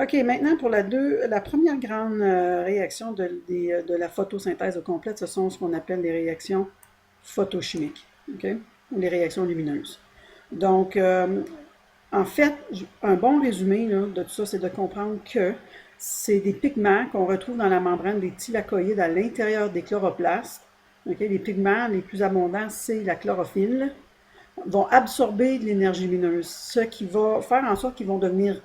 OK, maintenant pour la première grande réaction de la photosynthèse au complète, ce sont ce qu'on appelle les réactions photochimiques, OK? Ou les réactions lumineuses. Donc, en fait, un bon résumé là, de tout ça, c'est de comprendre que c'est des pigments qu'on retrouve dans la membrane des thylakoïdes à l'intérieur des chloroplastes. OK? Les pigments les plus abondants, c'est la chlorophylle, vont absorber de l'énergie lumineuse, ce qui va faire en sorte qu'ils vont devenir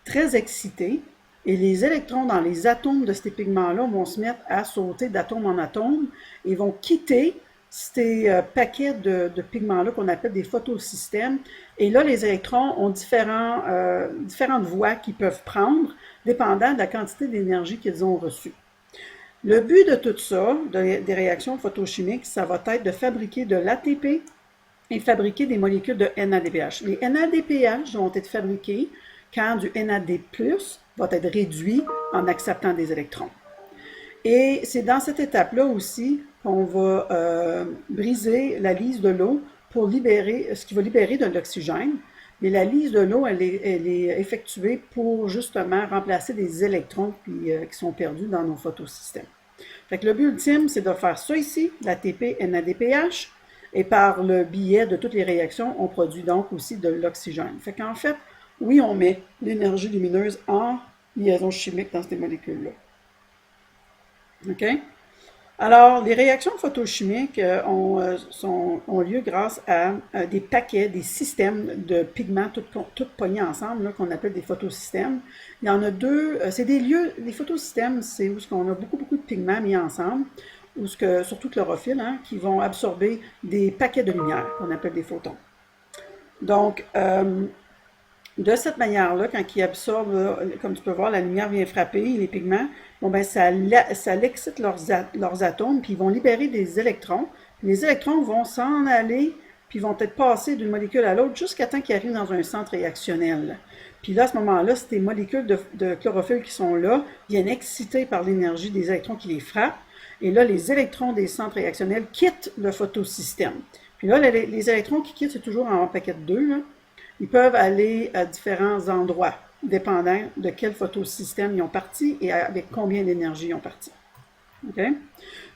très excités et les électrons dans les atomes de ces pigments-là vont se mettre à sauter d'atome en atome et vont quitter ces paquets de pigments-là qu'on appelle des photosystèmes. Et là, les électrons ont différentes voies qu'ils peuvent prendre dépendant de la quantité d'énergie qu'ils ont reçue. Le but de tout ça, des réactions photochimiques, ça va être de fabriquer de l'ATP et fabriquer des molécules de NADPH. Les NADPH vont être fabriqués quand du NAD+, va être réduit en acceptant des électrons. Et c'est dans cette étape-là aussi qu'on va briser la lyse de l'eau pour libérer, ce qui va libérer de l'oxygène. Mais la lyse de l'eau, elle est effectuée pour justement remplacer des électrons qui sont perdus dans nos photosystèmes. Fait que le but ultime, c'est de faire ça ici, l'ATP, NADPH, et par le biais de toutes les réactions, on produit donc aussi de l'oxygène. Fait qu'en fait, oui, on met l'énergie lumineuse en liaison chimique dans ces molécules-là. OK? Alors, les réactions photochimiques ont lieu grâce à des paquets, des systèmes de pigments tout pognés ensemble, qu'on appelle des photosystèmes. Il y en a deux, c'est des lieux, les photosystèmes, c'est où on a beaucoup de pigments mis ensemble, surtout chlorophylle, hein, qui vont absorber des paquets de lumière, qu'on appelle des photons. Donc, de cette manière-là, quand ils absorbent, comme tu peux voir, la lumière vient frapper les pigments, bon ben ça l'excite leurs atomes, puis ils vont libérer des électrons. Puis les électrons vont s'en aller, puis vont peut-être passer d'une molécule à l'autre jusqu'à temps qu'ils arrivent dans un centre réactionnel. Puis là, à ce moment-là, ces molécules de chlorophylle qui sont là viennent excitées par l'énergie des électrons qui les frappent. Et là, les électrons des centres réactionnels quittent le photosystème. Puis là, les électrons qui quittent, c'est toujours en paquet de 2, là. Ils peuvent aller à différents endroits, dépendant de quel photosystème ils ont parti et avec combien d'énergie ils ont parti. Okay?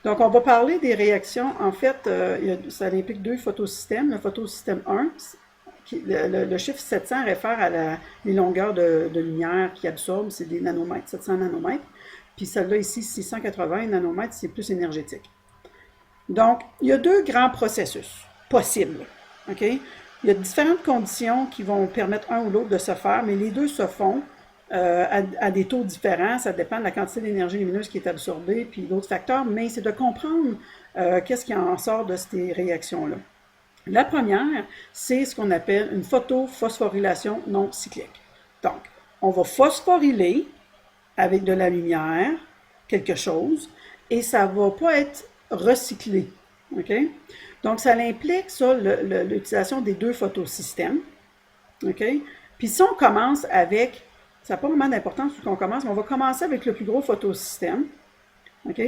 Donc, on va parler des réactions. En fait, ça implique deux photosystèmes. Le photosystème 1, le chiffre 700 réfère à les longueurs de lumière qui absorbent, c'est des nanomètres, 700 nanomètres. Puis celle-là ici, 680 nanomètres, c'est plus énergétique. Donc, il y a deux grands processus possibles. OK? Il y a différentes conditions qui vont permettre un ou l'autre de se faire, mais les deux se font à des taux différents. Ça dépend de la quantité d'énergie lumineuse qui est absorbée, puis d'autres facteurs, mais c'est de comprendre qu'est-ce qui en sort de ces réactions-là. La première, c'est ce qu'on appelle une photophosphorylation non cyclique. Donc, on va phosphoryler avec de la lumière quelque chose, et ça ne va pas être recyclé. OK? Donc, ça implique, ça, l'utilisation des deux photosystèmes. OK? Puis si on commence avec, ça n'a pas vraiment d'importance où on commence, mais on va commencer avec le plus gros photosystème. OK?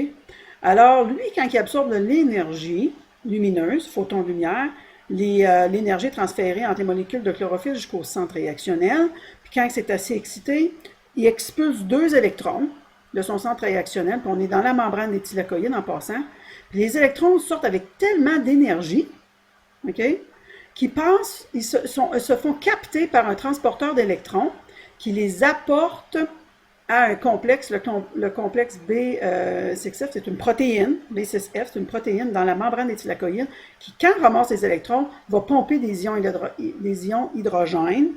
Alors, lui, quand il absorbe de l'énergie lumineuse, photon de lumière, l'énergie est transférée entre les molécules de chlorophylle jusqu'au centre réactionnel. Puis quand c'est assez excité, il expulse deux électrons de son centre réactionnel, puis on est dans la membrane des thylakoïdes en passant. Puis les électrons sortent avec tellement d'énergie, OK, qu'ils passent, ils se font capter par un transporteur d'électrons qui les apporte à un complexe, le complexe B6F, c'est une protéine, B6F, c'est une protéine dans la membrane des thylakoïdes qui, quand ramasse les électrons, va pomper des ions hydrogène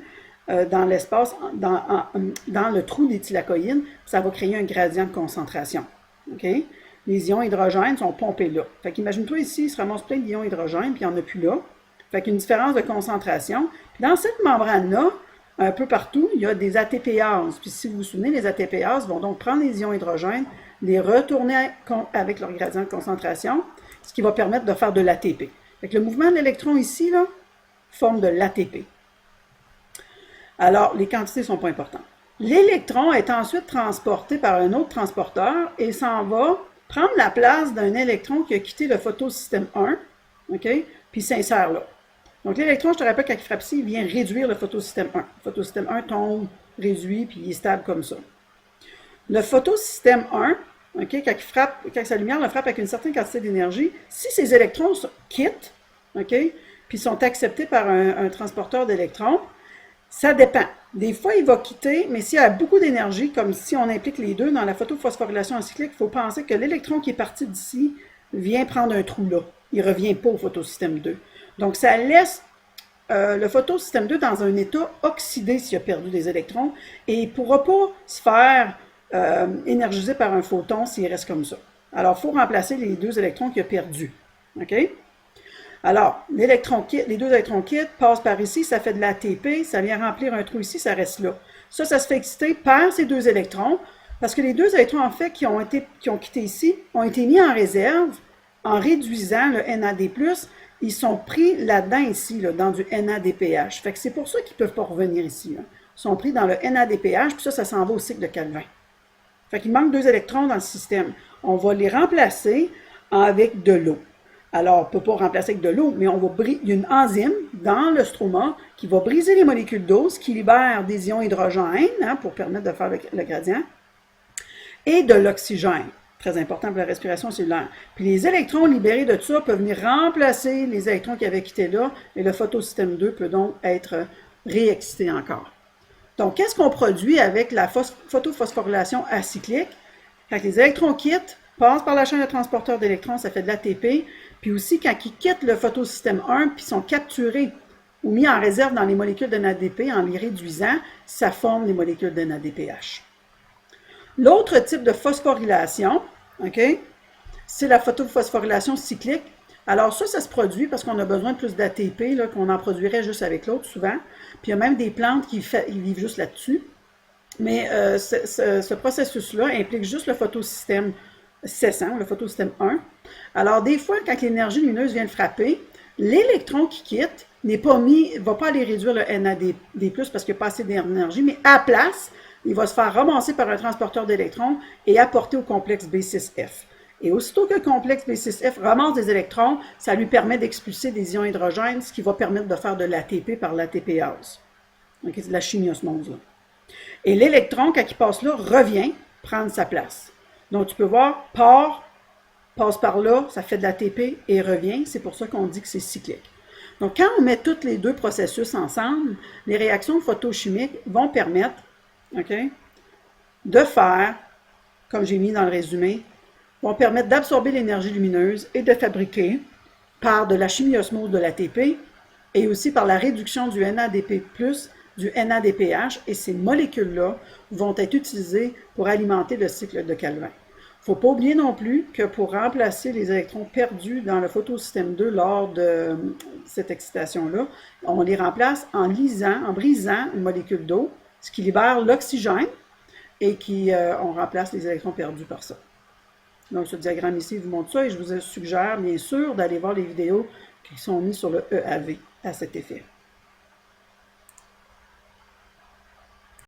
dans l'espace, dans le trou des thylakoïdes, ça va créer un gradient de concentration. OK? Les ions hydrogène sont pompés là. Fait qu'imagine-toi ici, il se ramasse plein d'ions hydrogène, puis il n'y en a plus là. Fait qu'une différence de concentration. Puis dans cette membrane-là, un peu partout, il y a des ATPases. Puis si vous vous souvenez, les ATPases vont donc prendre les ions hydrogène, les retourner avec leur gradient de concentration, ce qui va permettre de faire de l'ATP. Fait que le mouvement de l'électron ici, là, forme de l'ATP. Alors, les quantités ne sont pas importantes. L'électron est ensuite transporté par un autre transporteur et s'en va prendre la place d'un électron qui a quitté le photosystème 1, OK, puis s'insère là. Donc, l'électron, je te rappelle, quand il frappe ici, il vient réduire le photosystème 1. Le photosystème 1 tombe réduit, puis il est stable comme ça. Le photosystème 1, okay, quand sa lumière le frappe avec une certaine quantité d'énergie, si ces électrons quittent, okay, puis sont acceptés par un transporteur d'électrons, ça dépend. Des fois, il va quitter, mais s'il y a beaucoup d'énergie, comme si on implique les deux dans la photophosphorylation cyclique, il faut penser que l'électron qui est parti d'ici vient prendre un trou là. Il ne revient pas au photosystème 2. Donc, ça laisse le photosystème 2 dans un état oxydé s'il a perdu des électrons et il ne pourra pas se faire énergiser par un photon s'il reste comme ça. Alors, il faut remplacer les deux électrons qu'il a perdus. OK? Alors, les deux électrons quittent, passent par ici, ça fait de l'ATP, ça vient remplir un trou ici, ça reste là. Ça se fait exciter par ces deux électrons, parce que les deux électrons, en fait, qui ont quitté ici, ont été mis en réserve en réduisant le NAD+, ils sont pris là-dedans ici, là, dans du NADPH. Fait que c'est pour ça qu'ils ne peuvent pas revenir ici. Là. Ils sont pris dans le NADPH, puis ça s'en va au cycle de Calvin. Fait qu'il manque deux électrons dans le système. On va les remplacer avec de l'eau. Alors, on ne peut pas remplacer avec de l'eau, mais il y a une enzyme dans le stroma qui va briser les molécules d'eau, ce qui libère des ions hydrogène pour permettre de faire le gradient, et de l'oxygène, très important pour la respiration cellulaire. Puis les électrons libérés de tout ça peuvent venir remplacer les électrons qui avaient quitté là, et le photosystème 2 peut donc être réexcité encore. Donc, qu'est-ce qu'on produit avec la photophosphorylation acyclique? Quand les électrons quittent, passent par la chaîne de transporteur d'électrons, ça fait de l'ATP, puis aussi quand ils quittent le photosystème 1, puis sont capturés ou mis en réserve dans les molécules de NADP en les réduisant, ça forme les molécules de NADPH. L'autre type de phosphorylation, okay, c'est la photophosphorylation cyclique. Alors ça se produit parce qu'on a besoin de plus d'ATP, qu'on en produirait juste avec l'autre souvent. Puis il y a même des plantes qui vivent juste là-dessus. Mais ce processus-là implique juste le photosystème cessant, le photosystème 1. Alors des fois, quand l'énergie lumineuse vient le frapper, l'électron qui quitte ne va pas aller réduire le NAD+, parce qu'il n'y a pas assez d'énergie, mais à la place, il va se faire ramasser par un transporteur d'électrons et apporter au complexe B6F. Et aussitôt que le complexe B6F ramasse des électrons, ça lui permet d'expulser des ions hydrogène, ce qui va permettre de faire de l'ATP par l'ATPase. Okay, c'est de la chimiosmose, là. Et l'électron, quand il passe là, revient prendre sa place. Donc, tu peux voir, passe par là, ça fait de l'ATP et revient. C'est pour ça qu'on dit que c'est cyclique. Donc, quand on met tous les deux processus ensemble, les réactions photochimiques vont permettre de faire, comme j'ai mis dans le résumé, vont permettre d'absorber l'énergie lumineuse et de fabriquer, par de la chimiosmose de l'ATP et aussi par la réduction du NADP+, du NADPH, et ces molécules-là vont être utilisées pour alimenter le cycle de Calvin. Il ne faut pas oublier non plus que pour remplacer les électrons perdus dans le photosystème 2 lors de cette excitation-là, on les remplace en brisant une molécule d'eau, ce qui libère l'oxygène et on remplace les électrons perdus par ça. Donc, ce diagramme ici vous montre ça et je vous suggère bien sûr d'aller voir les vidéos qui sont mises sur le EAV à cet effet.